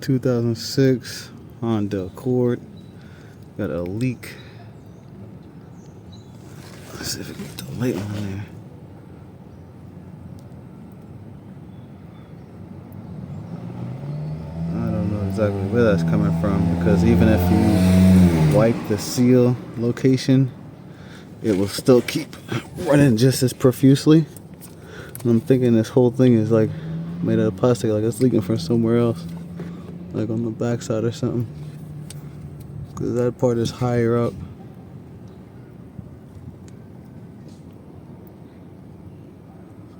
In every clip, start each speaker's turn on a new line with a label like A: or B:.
A: 2006 Honda Accord. Got a leak. Let's see if we can get the light on there. I don't know exactly where that's coming from, because even if you wipe the seal location, it will still keep running just as profusely. And I'm thinking this whole thing is like made out of plastic, like it's leaking from somewhere else, like on the backside or something, because that part is higher up.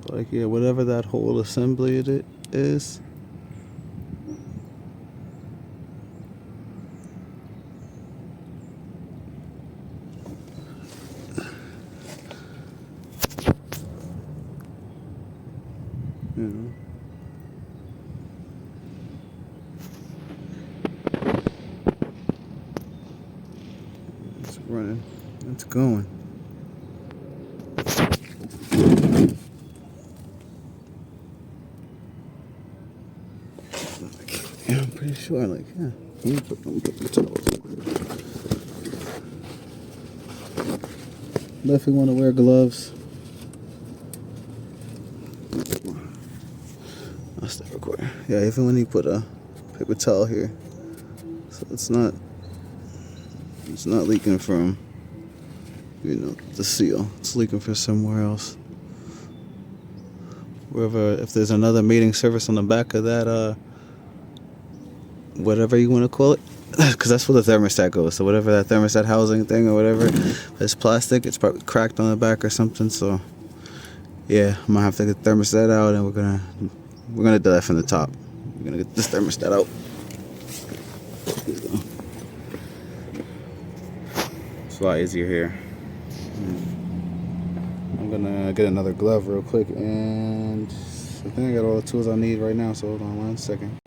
A: So like, yeah, whatever that whole assembly it is, you know. It's running. It's going. Yeah, I'm pretty sure. Like, yeah. Let me put the towels. Definitely want to wear gloves. I'll stop recording. Yeah, even when you put a paper towel here, so it's not leaking from, you know, the seal. It's leaking from somewhere else. Wherever, if there's another mating surface on the back of that, whatever you want to call it, because that's where the thermostat goes. So whatever that thermostat housing thing or whatever, it's plastic. It's probably cracked on the back or something. So yeah, I'm gonna have to get the thermostat out, and we're gonna do that from the top. We're gonna get this thermostat out. It's a lot easier here. I'm gonna get another glove real quick, and I think I got all the tools I need right now. So hold on 1 second.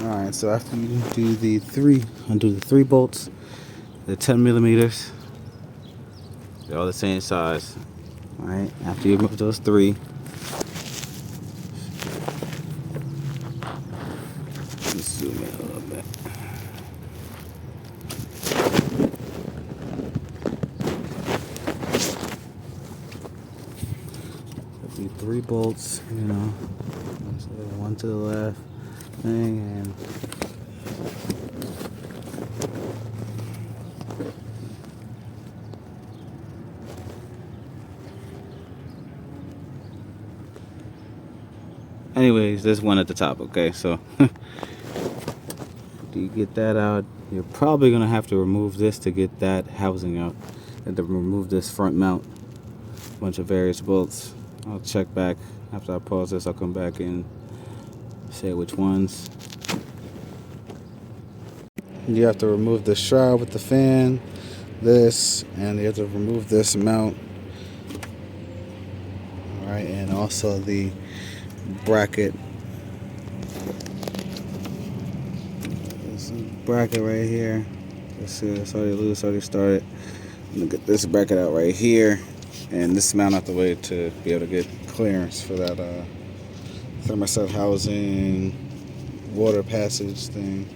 A: Alright, so after you do undo the three bolts, they're 10 millimeters. They're all the same size. Alright, after you remove those three, let's zoom in a little bit. The three bolts, you know, one to the left thing, and anyways, there's one at the top. Okay, so do you get that out? You're probably gonna have to remove this to get that housing out, and to remove this front mount, bunch of various bolts. I'll check back after I pause this. I'll come back and say which ones. You have to remove the shroud with the fan, this, and you have to remove this mount. Alright, and also the bracket. There's a bracket right here. Let's see, it's already loose, already started. I'm gonna get this bracket out right here, and this mount out the way to be able to get clearance for that thermostat housing, water passage thing.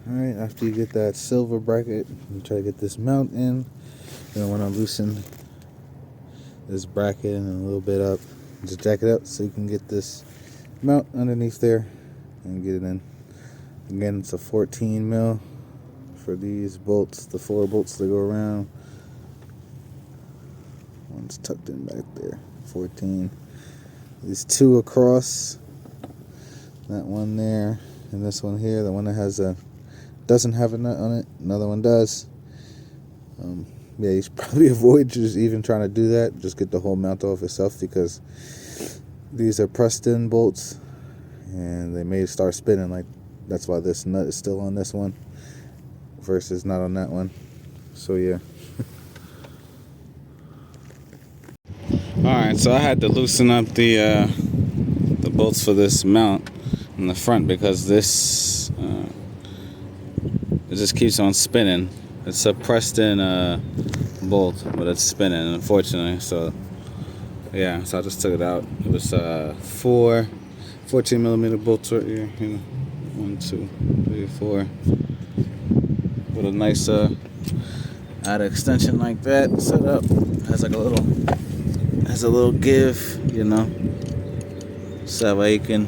A: Alright, after you get that silver bracket, you try to get this mount in. Then I want to loosen this bracket and a little bit up. Just jack it up so you can get this mount underneath there and get it in. Again, it's a 14 mil for these bolts, the 4 bolts that go around. One's tucked in back there, 14. These 2 across, that one there, and this one here. The one that doesn't have a nut on it, another one does. Yeah, you should probably avoid just even trying to do that. Just get the whole mount off itself, because these are pressed in bolts and they may start spinning. Like, that's why this nut is still on this one versus not on that one. So yeah. Alright, so I had to loosen up the bolts for this mount in the front, because this it just keeps on spinning. It's a pressed in bolt, but it's spinning, unfortunately. So Yeah, so I just took it out. It was 14 millimeter bolts right here. You know, 1, 2, 3, 4. With a nice add extension like that set up. Has like a little give, you know. So that way you can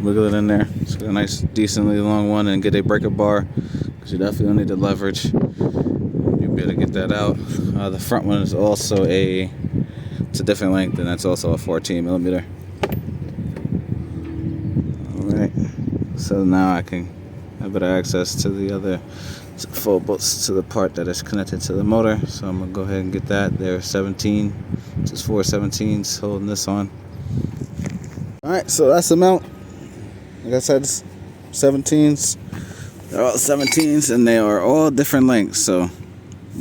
A: wiggle it in there. It's got a nice, decently long one, and get a breaker bar, because you definitely don't need the leverage. You'll be able to get that out. The front one is also it's a different length, and that's also a 14 millimeter. Alright, so now I can have better access to the other 4 bolts to the part that is connected to the motor. So I'm gonna go ahead and get that. There's 17, just 4 17s holding this on. Alright, so that's the mount. Like I said, 17s. They're all 17s, and they are all different lengths, so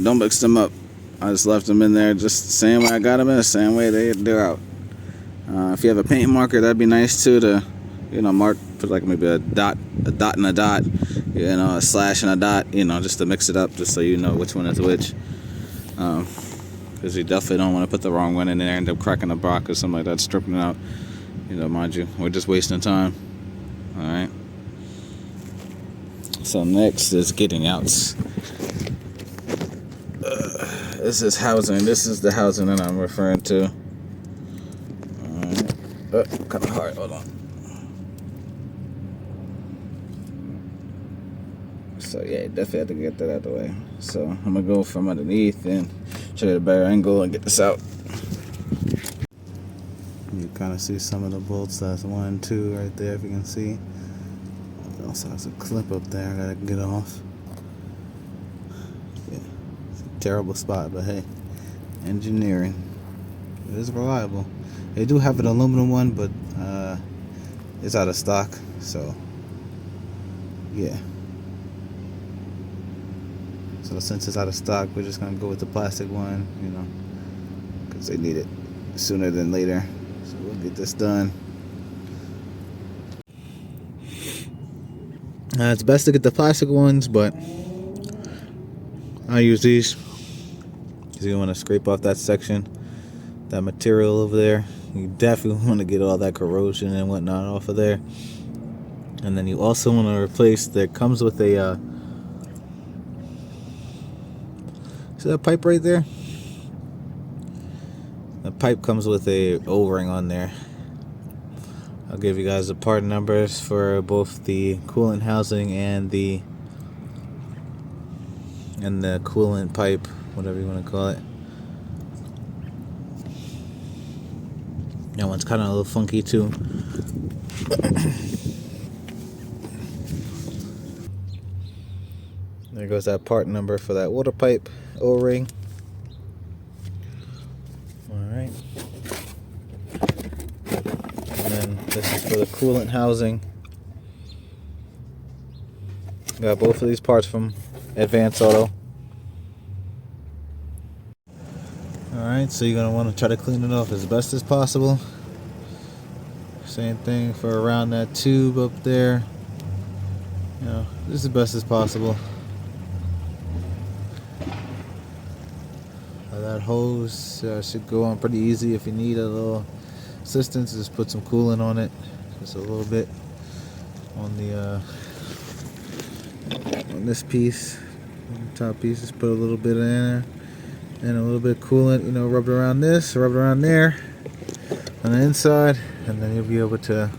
A: don't mix them up. I just left them in there just the same way I got them in, the same way they're out. If you have a paint marker, that'd be nice too, to, you know, mark, put like maybe a dot and a dot, you know, a slash and a dot, you know, just to mix it up, just so you know which one is which. Because you definitely don't want to put the wrong one in there and end up cracking the block or something like that, stripping it out. You know, mind you, we're just wasting time. Alright. So next is getting out. This is housing. This is the housing that I'm referring to. Alright. Oh, kind of hard. Hold on. So yeah, definitely have to get that out of the way. So I'm gonna go from underneath and try to get a better angle and get this out. You kind of see some of the bolts. That's 1, 2 right there, if you can see. It also has a clip up there I gotta get off. Yeah, it's a terrible spot, but hey, engineering. It is reliable. They do have an aluminum one, but it's out of stock, so yeah. So since it's out of stock, we're just gonna go with the plastic one, you know, because they need it sooner than later. So we'll get this done. It's best to get the plastic ones, but I use these because you want to scrape off that section, that material over there. You definitely want to get all that corrosion and whatnot off of there. And then you also want to replace, that comes with a see that pipe right there? The pipe comes with a O-ring on there. I'll give you guys the part numbers for both the coolant housing and the coolant pipe, whatever you want to call it. That one's kind of a little funky too. There goes that part number for that water pipe O-ring. Alright. And then this is for the coolant housing. Got both of these parts from Advance Auto. Alright, so you're going to want to try to clean it off as best as possible. Same thing for around that tube up there. You know, just as best as possible. That hose should go on pretty easy. If you need a little assistance, just put some coolant on it. Just a little bit on the on this piece, on the top piece. Just put a little bit in there and a little bit of coolant. You know, rub it around this, rub it around there, on the inside, and then you'll be able to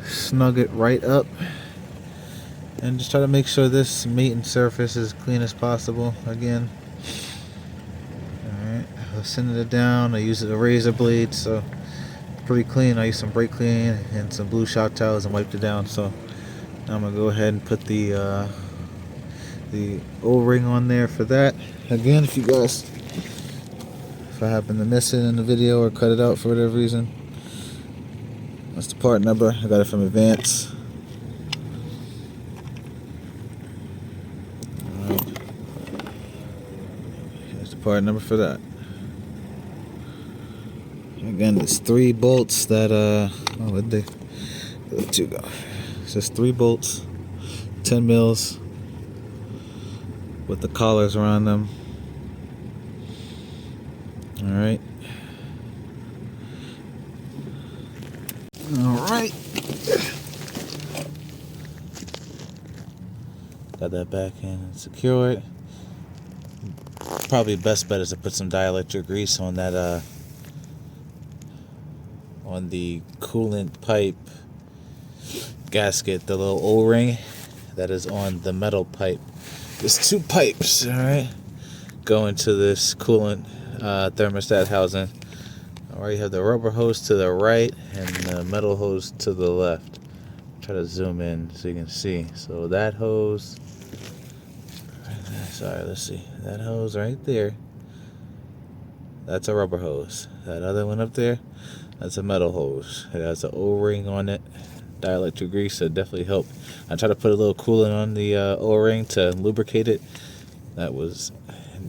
A: snug it right up. And just try to make sure this mating surface is clean as possible. Again. I sanded it down. I used a razor blade, so pretty clean. I used some brake clean and some blue shop towels and wiped it down. So now I'm gonna go ahead and put the O-ring on there for that. Again, if I happen to miss it in the video or cut it out for whatever reason, that's the part number. I got it from Advance. Alright. Here's the part number for that. Again, it's 3 bolts that where'd they two go? It's just 3 bolts, 10 mils with the collars around them. Alright, right. Got that back in and secured. Probably best bet is to put some dielectric grease on that on the coolant pipe gasket, the little O-ring that is on the metal pipe. There's two pipes, all right, going to this coolant thermostat housing. All right, you have the rubber hose to the right and the metal hose to the left. Try to zoom in so you can see. So that hose, sorry, let's see. That hose right there, that's a rubber hose. That other one up there, that's a metal hose. It has an O-ring on it. Dielectric grease to definitely help. I tried to put a little coolant on the O-ring to lubricate it. That was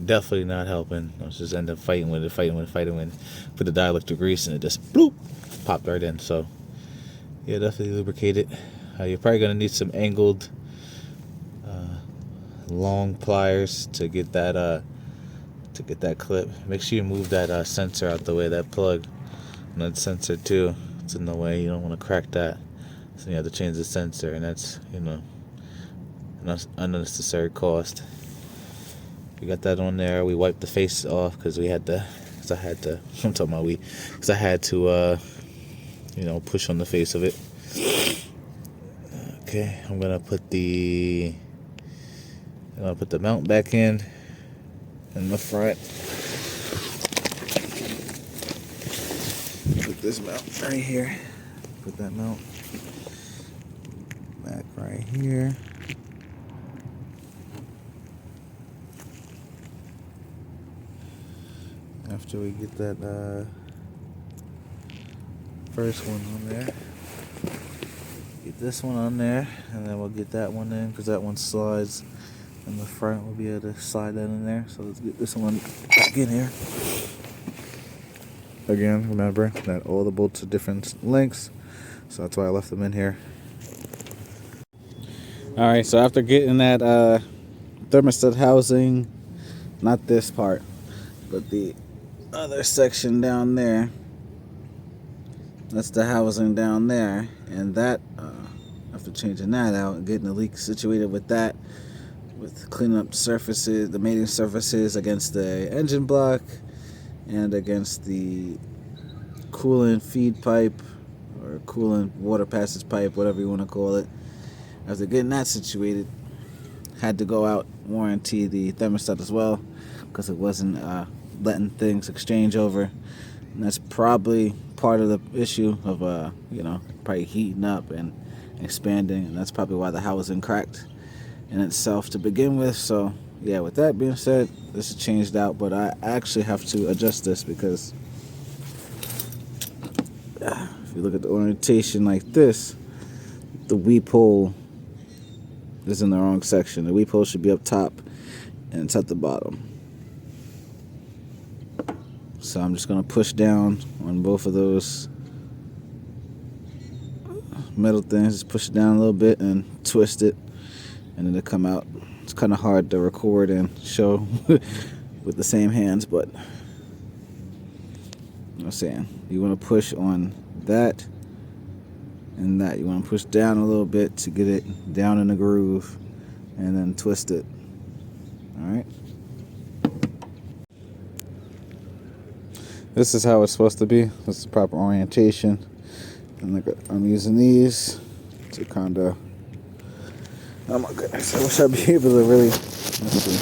A: definitely not helping. I was just ended up fighting with it. Put the dielectric grease and it just bloop, popped right in. So yeah, definitely lubricate it. You're probably gonna need some angled long pliers to get that clip. Make sure you move that sensor out the way, that plug and that sensor too. It's in the way. You don't want to crack that. So you have to change the sensor, and that's, an unnecessary cost. We got that on there. We wiped the face off because I had to push on the face of it. Okay, I'm gonna put the mount back in the front. Put this mount right here. Put that mount back right here. After we get that first one on there, get this one on there, and then we'll get that one in because that one slides in the front. We'll be able to slide that in there. So let's get this one back in here. Again, remember that all the bolts are different lengths, so that's why I left them in here. Alright, so after getting that thermostat housing, not this part, but the other section down there, that's the housing down there, and that, after changing that out and getting the leak situated with that, with cleaning up surfaces, the mating surfaces against the engine block and against the coolant feed pipe or coolant water passage pipe, whatever you want to call it. After getting that situated, had to go out, warranty the thermostat as well, because it wasn't letting things exchange over. And that's probably part of the issue of probably heating up and expanding, and that's probably why the housing cracked in itself to begin with. So yeah, with that being said, this is changed out, but I actually have to adjust this because if you look at the orientation like this, the weep hole is in the wrong section. The weep hole should be up top and it's at the bottom. So I'm just going to push down on both of those metal things. Just push it down a little bit and twist it, and then it'll come out. It's kind of hard to record and show with the same hands, but you know what I'm saying, you want to push on that and that. You want to push down a little bit to get it down in the groove and then twist it. Alright, this is how it's supposed to be. This is proper orientation, and I'm using these to kind of, oh my goodness, I wish I'd be able to really, let's see,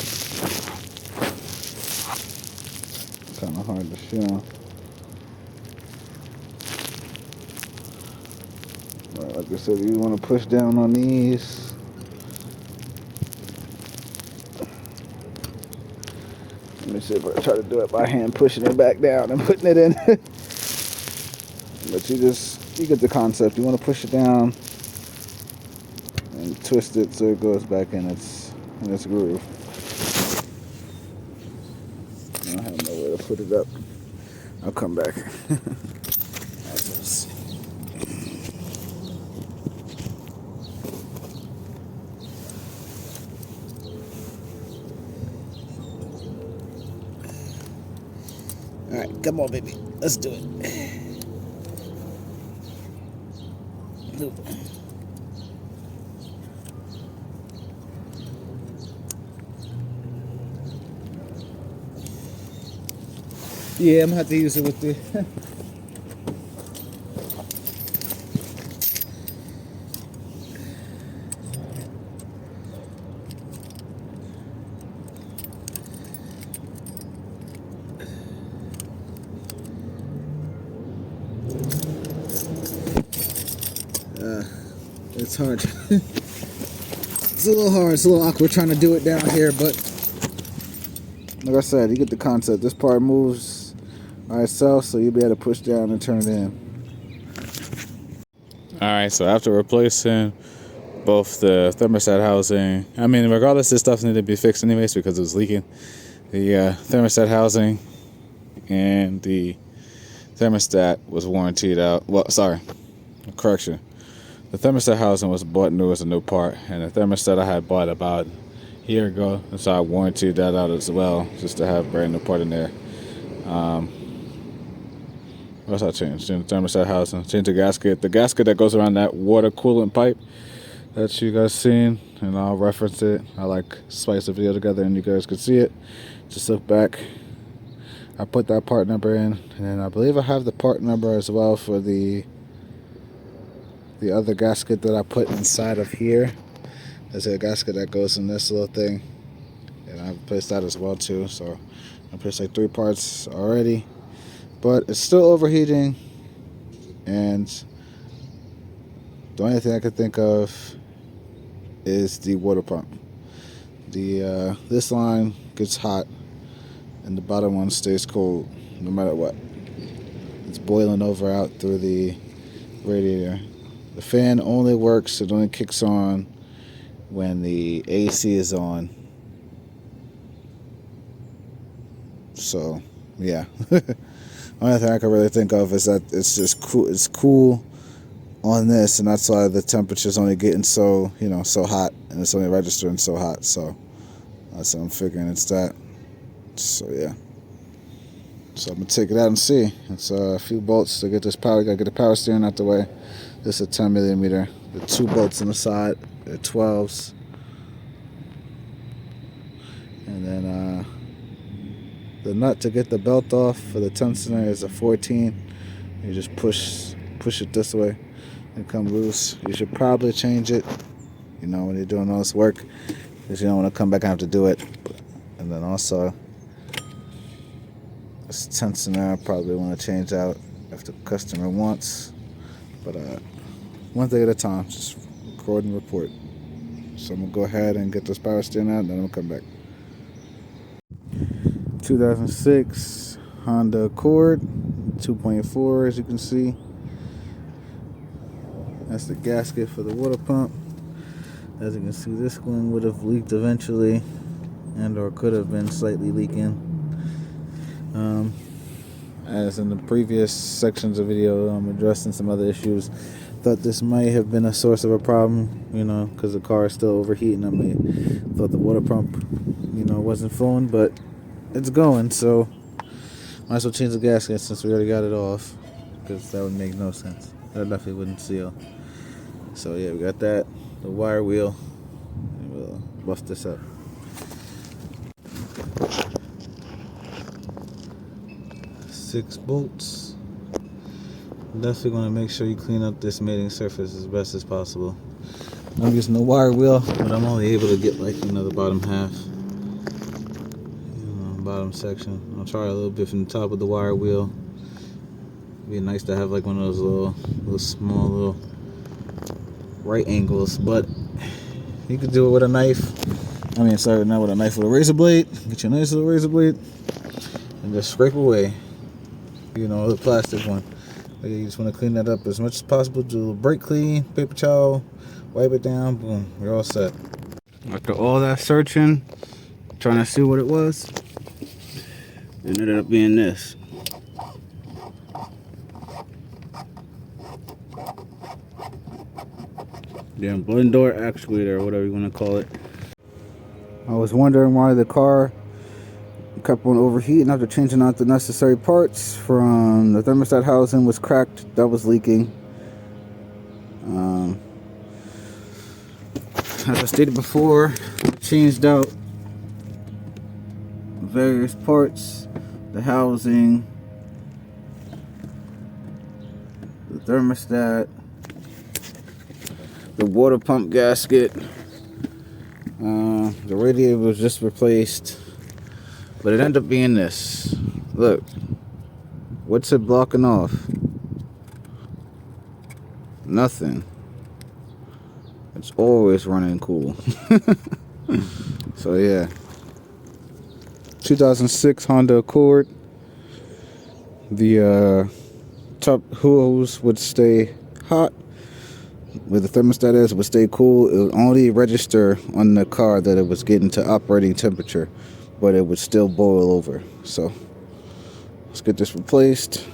A: kind of hard to show. But like I said, you want to push down on these. Let me see if I try to do it by hand, pushing it back down and putting it in. But you get the concept. You want to push it down and twist it so it goes back in its groove. I don't have nowhere to put it up. I'll come back. Alright, come on, baby. Let's do it. Yeah, I'm gonna have to use it with the it's hard. It's a little hard, it's a little awkward trying to do it down here, but like I said, you get the concept. This part moves by itself, so you'll be able to push down and turn it in. Alright, so after replacing both the thermostat housing, I mean, regardless, this stuff needed to be fixed anyways because it was leaking. The thermostat housing and the thermostat was warranted out. Well, sorry, correction. The thermostat housing was bought new as a new part, and the thermostat I had bought about a year ago, and so I warranted that out as well, just to have a brand new part in there. What else I changed? The thermostat housing, changed the gasket that goes around that water coolant pipe that you guys seen, and I'll reference it. I like spice the video together and you guys can see it. Just look back. I put that part number in, and then I believe I have the part number as well for the other gasket that I put inside of here. There's a gasket that goes in this little thing, and I've placed that as well too. So I placed like 3 parts already, but it's still overheating, and the only thing I could think of is the water pump. This line gets hot and the bottom one stays cold no matter what. It's boiling over out through the radiator. The fan only works, it only kicks on when the AC is on. So yeah. Only thing I can really think of is that it's just cool. It's cool on this, and that's why the temperature's only getting so, so hot, and it's only registering so hot. So that's what I'm figuring it's that. So yeah. So I'm gonna take it out and see. It's a few bolts to get this power. Gotta get the power steering out the way. This is a 10 millimeter. The 2 bolts on the side, they're 12s, and then the nut to get the belt off for the tensioner is a 14. You just push it this way and come loose. You should probably change it, when you're doing all this work, because you don't want to come back and have to do it. And then also, this tensioner I probably want to change out if the customer wants. But one thing at a time, just record and report. So I'm gonna go ahead and get this power steering out, and then I'm gonna come back. 2006 Honda Accord 2.4, as you can see. That's the gasket for the water pump. As you can see, this one would have leaked eventually, and or could have been slightly leaking. As in the previous sections of video, I'm addressing some other issues. Thought this might have been a source of a problem, because the car is still overheating. I thought the water pump, wasn't flowing, but it's going, so might as well change the gasket since we already got it off, because that would make no sense. That definitely wouldn't seal. So yeah, we got that, the wire wheel, and we'll buff this up. Six bolts. Definitely going to make sure you clean up this mating surface as best as possible. I'm using the wire wheel, but I'm only able to get the bottom half, bottom section. I'll try a little bit from the top of the wire wheel. It'd be nice to have one of those little small right angles, but you could do it with a knife. Not with a knife, with a razor blade. Get you a nice little razor blade and just scrape away. The plastic one. But you just want to clean that up as much as possible. Do a brake clean, paper towel, wipe it down, boom, you're all set. After all that searching, trying to see what it was, it ended up being this. Damn blend door actuator, or whatever you want to call it. I was wondering why the car kept on overheating after changing out the necessary parts. From the thermostat housing was cracked, that was leaking. as I stated before, changed out various parts, the housing, the thermostat, the water pump gasket. The radiator was just replaced, but it ended up being this. Look, what's it blocking off? Nothing. It's always running cool. So yeah, 2006 Honda Accord. The top hose would stay hot. Where the thermostat is, it would stay cool. It would only register on the car that it was getting to operating temperature, but it would still boil over. So let's get this replaced.